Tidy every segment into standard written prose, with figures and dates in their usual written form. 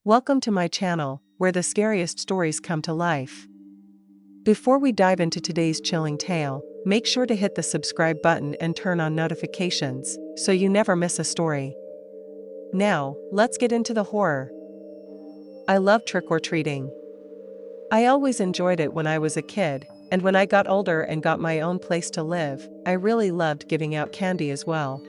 Welcome to my channel, where the scariest stories come to life. Before we dive into today's chilling tale, make sure to hit the subscribe button and turn on notifications, so you never miss a story. Now, let's get into the horror. I love trick-or-treating. I always enjoyed it when I was a kid, and when I got older and got my own place to live, I really loved giving out candy as well.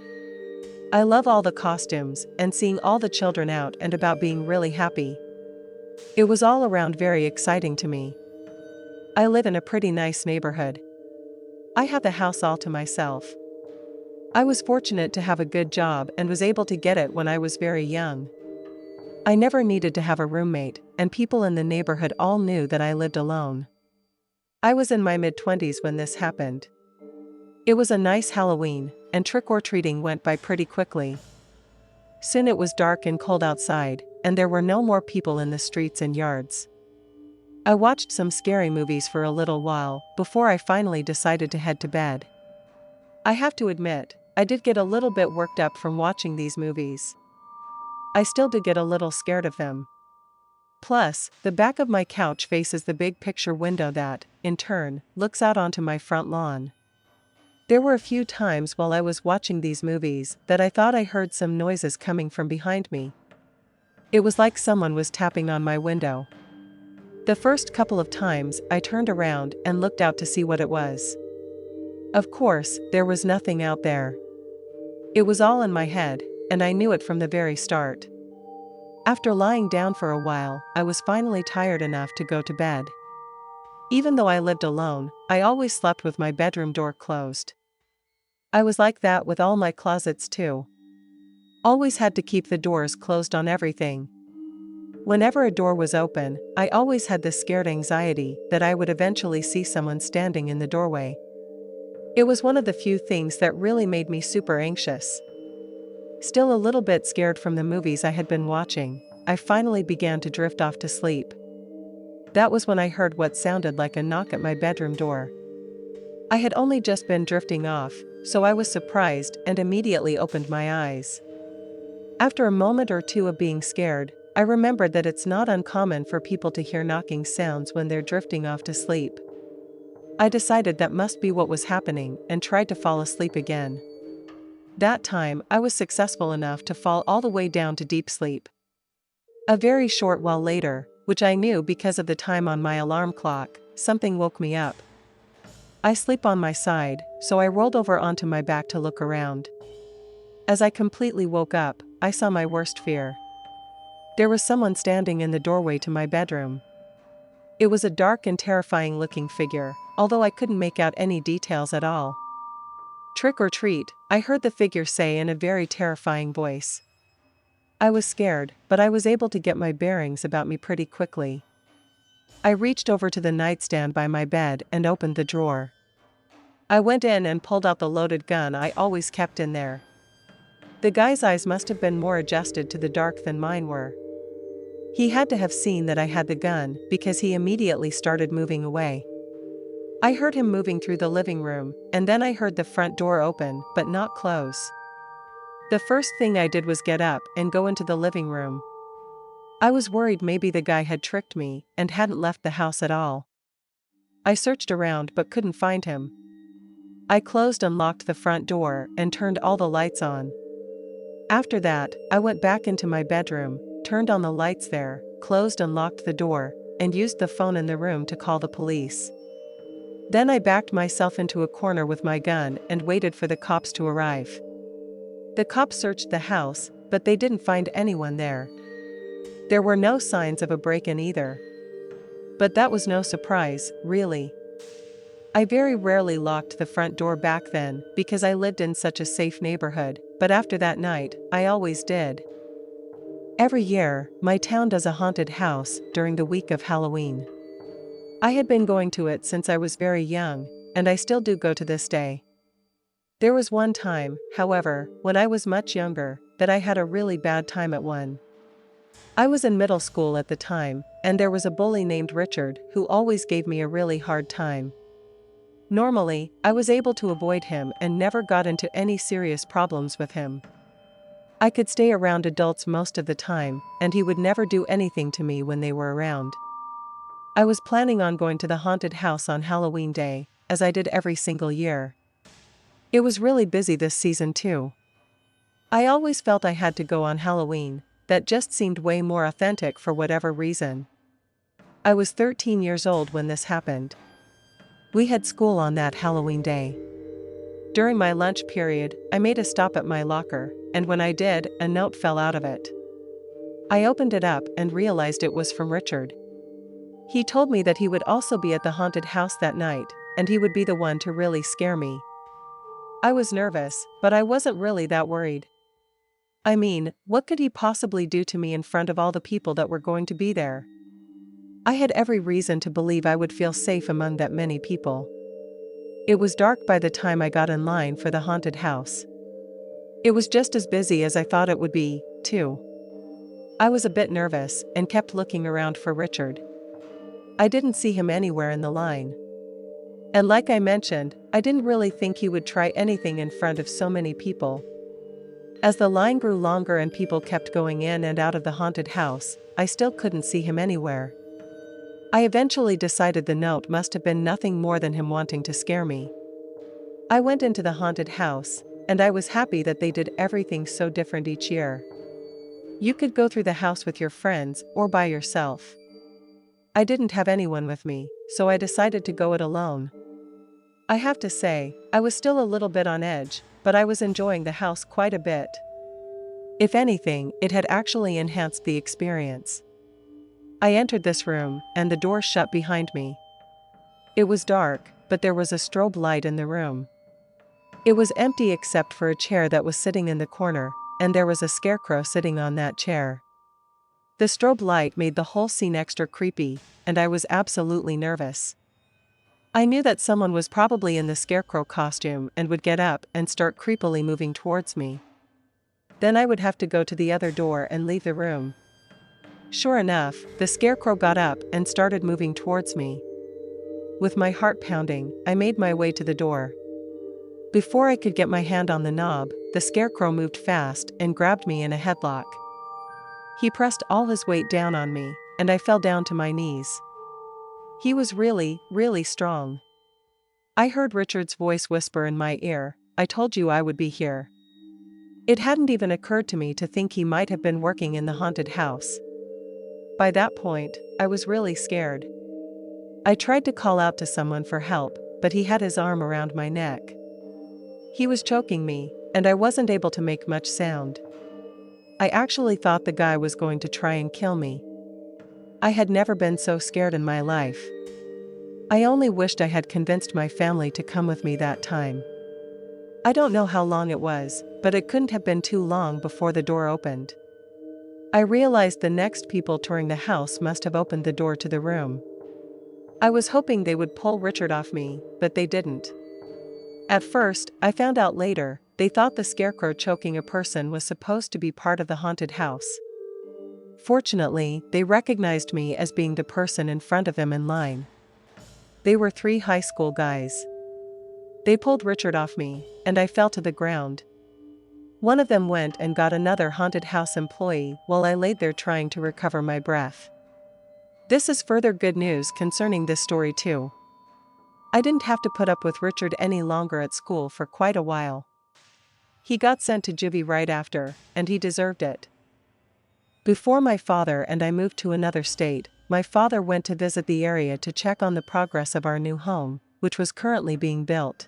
I love all the costumes and seeing all the children out and about being really happy. It was all around very exciting to me. I live in a pretty nice neighborhood. I have the house all to myself. I was fortunate to have a good job and was able to get it when I was very young. I never needed to have a roommate, and people in the neighborhood all knew that I lived alone. I was in my mid-20s when this happened. It was a nice Halloween, and trick-or-treating went by pretty quickly. Soon it was dark and cold outside, and there were no more people in the streets and yards. I watched some scary movies for a little while before I finally decided to head to bed. I have to admit, I did get a little bit worked up from watching these movies. I still do get a little scared of them. Plus, the back of my couch faces the big picture window that, in turn, looks out onto my front lawn. There were a few times while I was watching these movies that I thought I heard some noises coming from behind me. It was like someone was tapping on my window. The first couple of times I turned around and looked out to see what it was. Of course, there was nothing out there. It was all in my head, and I knew it from the very start. After lying down for a while, I was finally tired enough to go to bed. Even though I lived alone, I always slept with my bedroom door closed. I was like that with all my closets too. Always had to keep the doors closed on everything. Whenever a door was open, I always had this scared anxiety that I would eventually see someone standing in the doorway. It was one of the few things that really made me super anxious. Still a little bit scared from the movies I had been watching, I finally began to drift off to sleep. That was when I heard what sounded like a knock at my bedroom door. I had only just been drifting off, so I was surprised and immediately opened my eyes. After a moment or two of being scared, I remembered that it's not uncommon for people to hear knocking sounds when they're drifting off to sleep. I decided that must be what was happening and tried to fall asleep again. That time, I was successful enough to fall all the way down to deep sleep. A very short while later, which I knew because of the time on my alarm clock, something woke me up. I sleep on my side, so I rolled over onto my back to look around. As I completely woke up, I saw my worst fear. There was someone standing in the doorway to my bedroom. It was a dark and terrifying looking figure, although I couldn't make out any details at all. "Trick or treat," I heard the figure say in a very terrifying voice. I was scared, but I was able to get my bearings about me pretty quickly. I reached over to the nightstand by my bed and opened the drawer. I went in and pulled out the loaded gun I always kept in there. The guy's eyes must have been more adjusted to the dark than mine were. He had to have seen that I had the gun because he immediately started moving away. I heard him moving through the living room, and then I heard the front door open but not close. The first thing I did was get up and go into the living room. I was worried maybe the guy had tricked me and hadn't left the house at all. I searched around but couldn't find him. I closed and locked the front door and turned all the lights on. After that, I went back into my bedroom, turned on the lights there, closed and locked the door, and used the phone in the room to call the police. Then I backed myself into a corner with my gun and waited for the cops to arrive. The cops searched the house, but they didn't find anyone there. There were no signs of a break-in either. But that was no surprise, really. I very rarely locked the front door back then because I lived in such a safe neighborhood, but after that night, I always did. Every year, my town does a haunted house during the week of Halloween. I had been going to it since I was very young, and I still do go to this day. There was one time, however, when I was much younger, that I had a really bad time at one. I was in middle school at the time, and there was a bully named Richard who always gave me a really hard time. Normally, I was able to avoid him and never got into any serious problems with him. I could stay around adults most of the time, and he would never do anything to me when they were around. I was planning on going to the haunted house on Halloween Day, as I did every single year. It was really busy this season too. I always felt I had to go on Halloween, that just seemed way more authentic for whatever reason. I was 13 years old when this happened. We had school on that Halloween day. During my lunch period, I made a stop at my locker, and when I did, a note fell out of it. I opened it up and realized it was from Richard. He told me that he would also be at the haunted house that night, and he would be the one to really scare me. I was nervous, but I wasn't really that worried. I mean, what could he possibly do to me in front of all the people that were going to be there? I had every reason to believe I would feel safe among that many people. It was dark by the time I got in line for the haunted house. It was just as busy as I thought it would be, too. I was a bit nervous and kept looking around for Richard. I didn't see him anywhere in the line. And like I mentioned, I didn't really think he would try anything in front of so many people. As the line grew longer and people kept going in and out of the haunted house, I still couldn't see him anywhere. I eventually decided the note must have been nothing more than him wanting to scare me. I went into the haunted house, and I was happy that they did everything so different each year. You could go through the house with your friends or by yourself. I didn't have anyone with me, so I decided to go it alone. I have to say, I was still a little bit on edge, but I was enjoying the house quite a bit. If anything, it had actually enhanced the experience. I entered this room, and the door shut behind me. It was dark, but there was a strobe light in the room. It was empty except for a chair that was sitting in the corner, and there was a scarecrow sitting on that chair. The strobe light made the whole scene extra creepy, and I was absolutely nervous. I knew that someone was probably in the scarecrow costume and would get up and start creepily moving towards me. Then I would have to go to the other door and leave the room. Sure enough, the scarecrow got up and started moving towards me. With my heart pounding, I made my way to the door. Before I could get my hand on the knob, the scarecrow moved fast and grabbed me in a headlock. He pressed all his weight down on me, and I fell down to my knees. He was really, really strong. I heard Richard's voice whisper in my ear, "I told you I would be here." It hadn't even occurred to me to think he might have been working in the haunted house. By that point, I was really scared. I tried to call out to someone for help, but he had his arm around my neck. He was choking me, and I wasn't able to make much sound. I actually thought the guy was going to try and kill me. I had never been so scared in my life. I only wished I had convinced my family to come with me that time. I don't know how long it was, but it couldn't have been too long before the door opened. I realized the next people touring the house must have opened the door to the room. I was hoping they would pull Richard off me, but they didn't. At first, I found out later, they thought the scarecrow choking a person was supposed to be part of the haunted house. Fortunately, they recognized me as being the person in front of them in line. They were 3 high school guys. They pulled Richard off me, and I fell to the ground. One of them went and got another haunted house employee while I laid there trying to recover my breath. This is further good news concerning this story too. I didn't have to put up with Richard any longer at school for quite a while. He got sent to juvie right after, and he deserved it. Before my father and I moved to another state, my father went to visit the area to check on the progress of our new home, which was currently being built.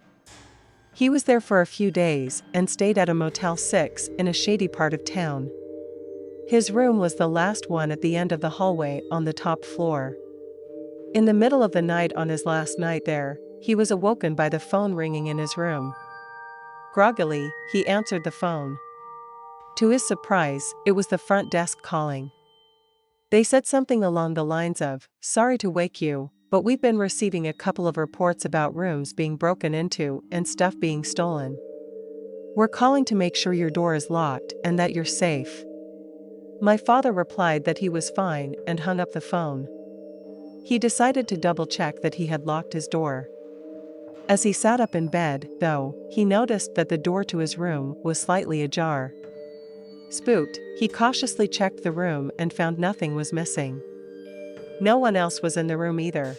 He was there for a few days and stayed at a Motel 6 in a shady part of town. His room was the last one at the end of the hallway on the top floor. In the middle of the night on his last night there, he was awoken by the phone ringing in his room. Groggily, he answered the phone. To his surprise, it was the front desk calling. They said something along the lines of, "Sorry to wake you, but we've been receiving a couple of reports about rooms being broken into and stuff being stolen. We're calling to make sure your door is locked and that you're safe." My father replied that he was fine and hung up the phone. He decided to double-check that he had locked his door. As he sat up in bed, though, he noticed that the door to his room was slightly ajar. Spooked, he cautiously checked the room and found nothing was missing. No one else was in the room either.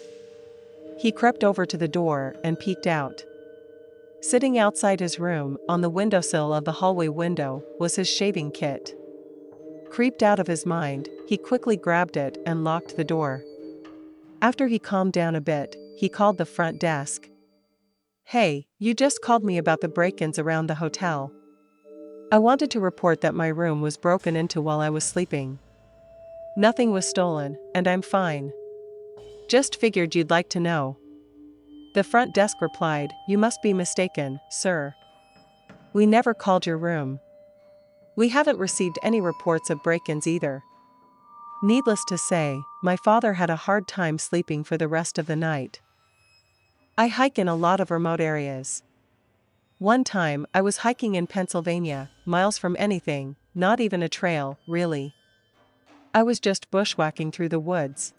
He crept over to the door and peeked out. Sitting outside his room, on the windowsill of the hallway window, was his shaving kit. Creeped out of his mind, he quickly grabbed it and locked the door. After he calmed down a bit, he called the front desk. "Hey, you just called me about the break-ins around the hotel. I wanted to report that my room was broken into while I was sleeping. Nothing was stolen, and I'm fine. Just figured you'd like to know." The front desk replied, "You must be mistaken, sir. We never called your room. We haven't received any reports of break-ins either." Needless to say, my father had a hard time sleeping for the rest of the night. I hike in a lot of remote areas. One time, I was hiking in Pennsylvania, miles from anything, not even a trail, really. I was just bushwhacking through the woods.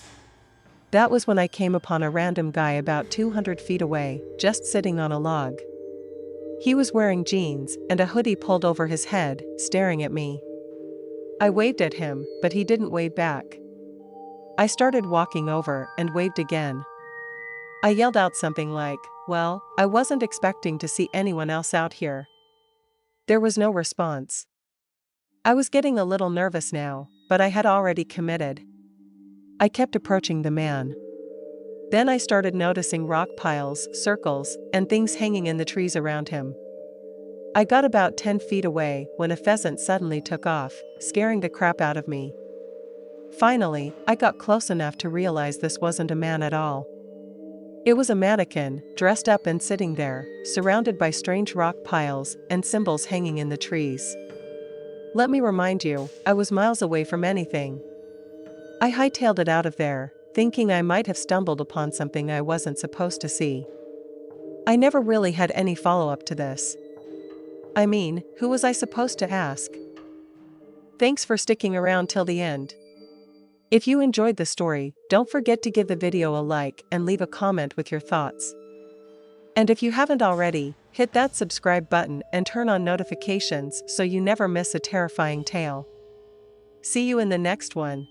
That was when I came upon a random guy about 200 feet away, just sitting on a log. He was wearing jeans and a hoodie pulled over his head, staring at me. I waved at him, but he didn't wave back. I started walking over and waved again. I yelled out something like, "Well, I wasn't expecting to see anyone else out here." There was no response. I was getting a little nervous now, but I had already committed. I kept approaching the man. Then I started noticing rock piles, circles, and things hanging in the trees around him. I got about 10 feet away when a pheasant suddenly took off, scaring the crap out of me. Finally, I got close enough to realize this wasn't a man at all. It was a mannequin, dressed up and sitting there, surrounded by strange rock piles and symbols hanging in the trees. Let me remind you, I was miles away from anything. I hightailed it out of there, thinking I might have stumbled upon something I wasn't supposed to see. I never really had any follow-up to this. I mean, who was I supposed to ask? Thanks for sticking around till the end. If you enjoyed the story, don't forget to give the video a like and leave a comment with your thoughts. And if you haven't already, hit that subscribe button and turn on notifications so you never miss a terrifying tale. See you in the next one.